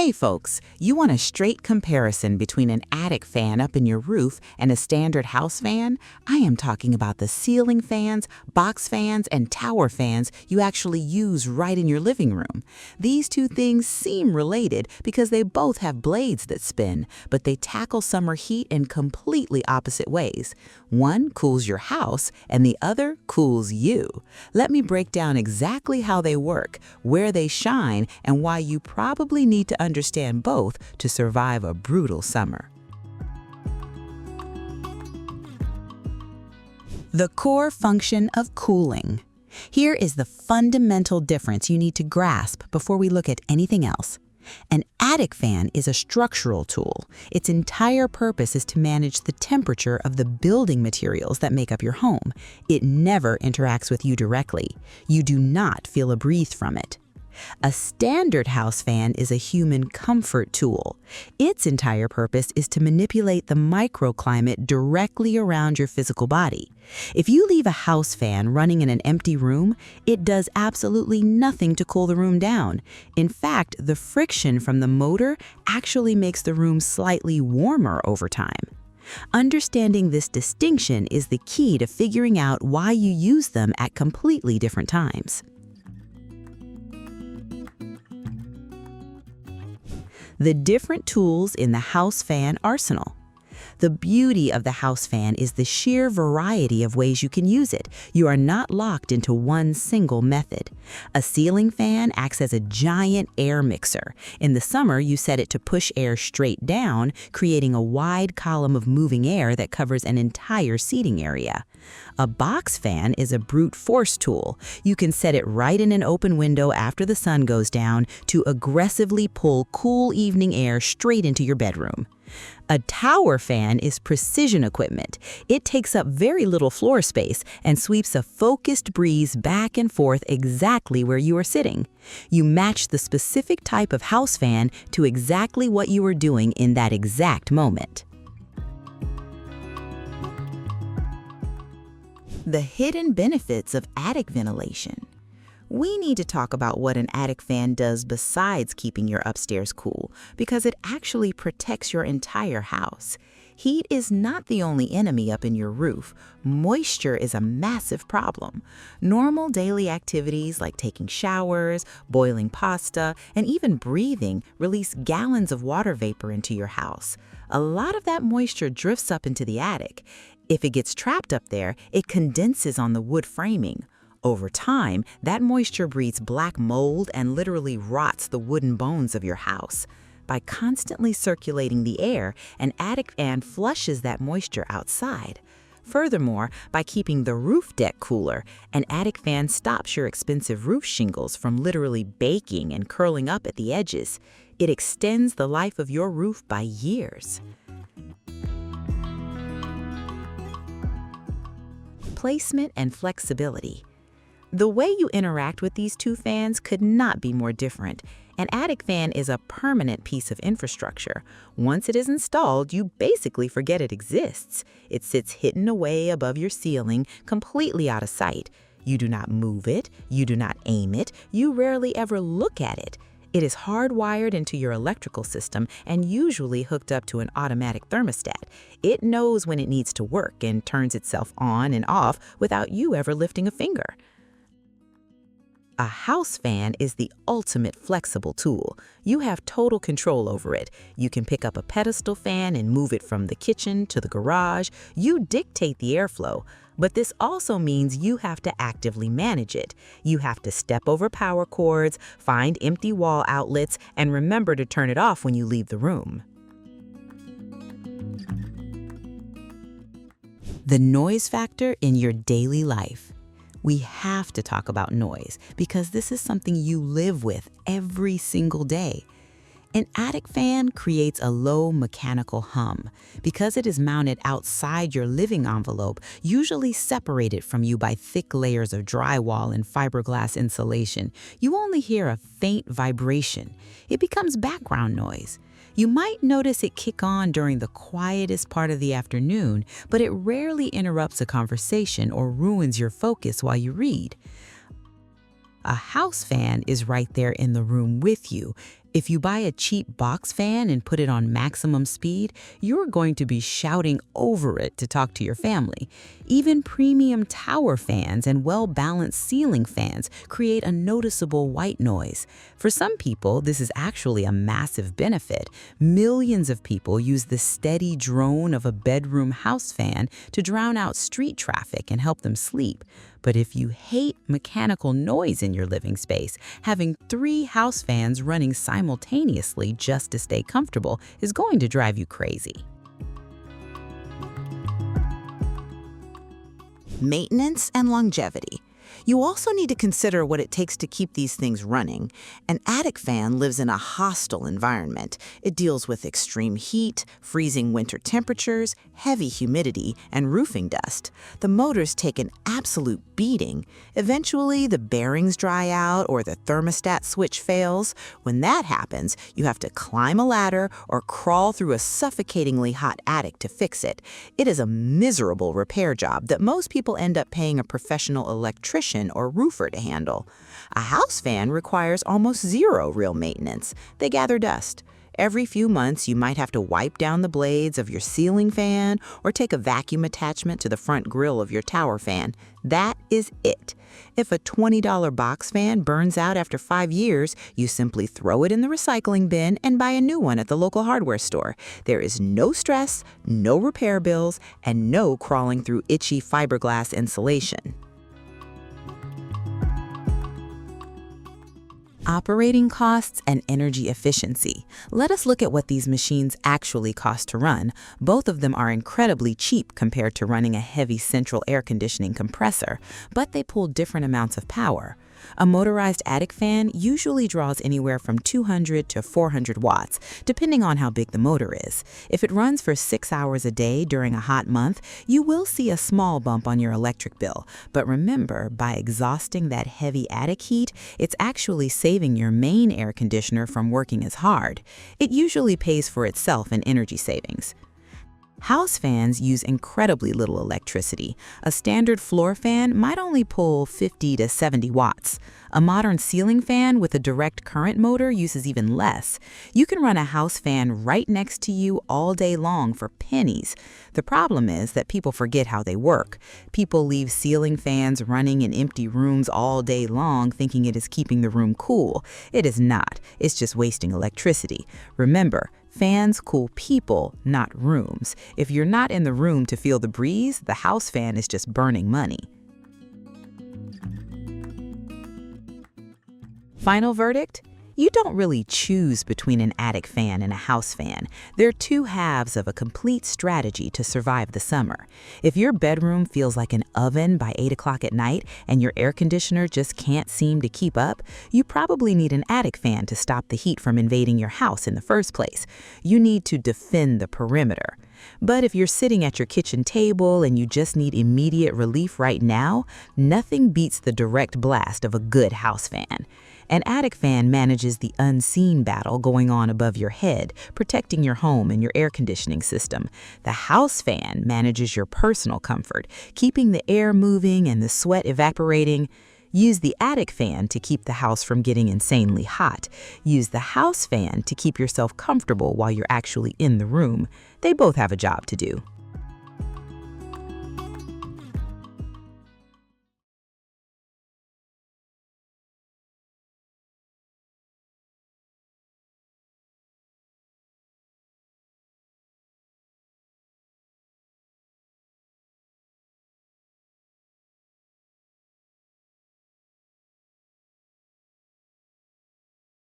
Hey folks, you want a straight comparison between an attic fan up in your roof and a standard house fan? I am talking about the ceiling fans, box fans, and tower fans you actually use right in your living room. These two things seem related because they both have blades that spin, but they tackle summer heat in completely opposite ways. One cools your house and the other cools you. Let me break down exactly how they work, where they shine, and why you probably need to understand both to survive a brutal summer. The core function of cooling. Here is the fundamental difference you need to grasp before we look at anything else. An attic fan is a structural tool. Its entire purpose is to manage the temperature of the building materials that make up your home. It never interacts with you directly. You do not feel a breeze from it. A standard house fan is a human comfort tool. Its entire purpose is to manipulate the microclimate directly around your physical body. If you leave a house fan running in an empty room, it does absolutely nothing to cool the room down. In fact, the friction from the motor actually makes the room slightly warmer over time. Understanding this distinction is the key to figuring out why you use them at completely different times. The different tools in the house fan arsenal. The beauty of the house fan is the sheer variety of ways you can use it. You are not locked into one single method. A ceiling fan acts as a giant air mixer. In the summer, you set it to push air straight down, creating a wide column of moving air that covers an entire seating area. A box fan is a brute force tool. You can set it right in an open window after the sun goes down to aggressively pull cool evening air straight into your bedroom. A tower fan is precision equipment. It takes up very little floor space and sweeps a focused breeze back and forth exactly where you are sitting. You match the specific type of house fan to exactly what you are doing in that exact moment. The hidden benefits of attic ventilation. We need to talk about what an attic fan does besides keeping your upstairs cool, because it actually protects your entire house. Heat is not the only enemy up in your roof. Moisture is a massive problem. Normal daily activities like taking showers, boiling pasta, and even breathing release gallons of water vapor into your house. A lot of that moisture drifts up into the attic. If it gets trapped up there, it condenses on the wood framing. Over time, that moisture breeds black mold and literally rots the wooden bones of your house. By constantly circulating the air, an attic fan flushes that moisture outside. Furthermore, by keeping the roof deck cooler, an attic fan stops your expensive roof shingles from literally baking and curling up at the edges. It extends the life of your roof by years. Placement and flexibility. The way you interact with these two fans could not be more different. An attic fan is a permanent piece of infrastructure. Once it is installed, you basically forget it exists. It sits hidden away above your ceiling, completely out of sight. You do not move it, you do not aim it, you rarely ever look at it. It is hardwired into your electrical system and usually hooked up to an automatic thermostat. It knows when it needs to work and turns itself on and off without you ever lifting a finger. A house fan is the ultimate flexible tool. You have total control over it. You can pick up a pedestal fan and move it from the kitchen to the garage. You dictate the airflow. But this also means you have to actively manage it. You have to step over power cords, find empty wall outlets, and remember to turn it off when you leave the room. The noise factor in your daily life. We have to talk about noise because this is something you live with every single day. An attic fan creates a low mechanical hum. Because it is mounted outside your living envelope, usually separated from you by thick layers of drywall and fiberglass insulation, you only hear a faint vibration. It becomes background noise. You might notice it kick on during the quietest part of the afternoon, but it rarely interrupts a conversation or ruins your focus while you read. A house fan is right there in the room with you. If you buy a cheap box fan and put it on maximum speed, you're going to be shouting over it to talk to your family. Even premium tower fans and well-balanced ceiling fans create a noticeable white noise. For some people, this is actually a massive benefit. Millions of people use the steady drone of a bedroom house fan to drown out street traffic and help them sleep. But if you hate mechanical noise in your living space, having 3 house fans running simultaneously just to stay comfortable is going to drive you crazy. Maintenance and longevity. You also need to consider what it takes to keep these things running. An attic fan lives in a hostile environment. It deals with extreme heat, freezing winter temperatures, heavy humidity, and roofing dust. The motors take an absolute beating. Eventually, the bearings dry out or the thermostat switch fails. When that happens, you have to climb a ladder or crawl through a suffocatingly hot attic to fix it. It is a miserable repair job that most people end up paying a professional electrician or roofer to handle. A house fan requires almost zero real maintenance. They gather dust. Every few months, you might have to wipe down the blades of your ceiling fan or take a vacuum attachment to the front grill of your tower fan. That is it. If a $20 box fan burns out after 5 years, you simply throw it in the recycling bin and buy a new one at the local hardware store. There is no stress, no repair bills, and no crawling through itchy fiberglass insulation. Operating costs and energy efficiency. Let us look at what these machines actually cost to run. Both of them are incredibly cheap compared to running a heavy central air conditioning compressor, but they pull different amounts of power. A motorized attic fan usually draws anywhere from 200 to 400 watts, depending on how big the motor is. If it runs for 6 hours a day during a hot month, you will see a small bump on your electric bill. But remember, by exhausting that heavy attic heat, it's actually saving your main air conditioner from working as hard. It usually pays for itself in energy savings. House fans use incredibly little electricity. A standard floor fan might only pull 50 to 70 watts. A modern ceiling fan with a direct current motor uses even less. You can run a house fan right next to you all day long for pennies. The problem is that people forget how they work. People leave ceiling fans running in empty rooms all day long thinking it is keeping the room cool. It is not. It's just wasting electricity. Remember, fans cool people, not rooms. If you're not in the room to feel the breeze, the house fan is just burning money. Final verdict? You don't really choose between an attic fan and a house fan. They're two halves of a complete strategy to survive the summer. If your bedroom feels like an oven by 8 o'clock at night and your air conditioner just can't seem to keep up, you probably need an attic fan to stop the heat from invading your house in the first place. You need to defend the perimeter. But if you're sitting at your kitchen table and you just need immediate relief right now, nothing beats the direct blast of a good house fan. An attic fan manages the unseen battle going on above your head, protecting your home and your air conditioning system. The house fan manages your personal comfort, keeping the air moving and the sweat evaporating. Use the attic fan to keep the house from getting insanely hot. Use the house fan to keep yourself comfortable while you're actually in the room. They both have a job to do.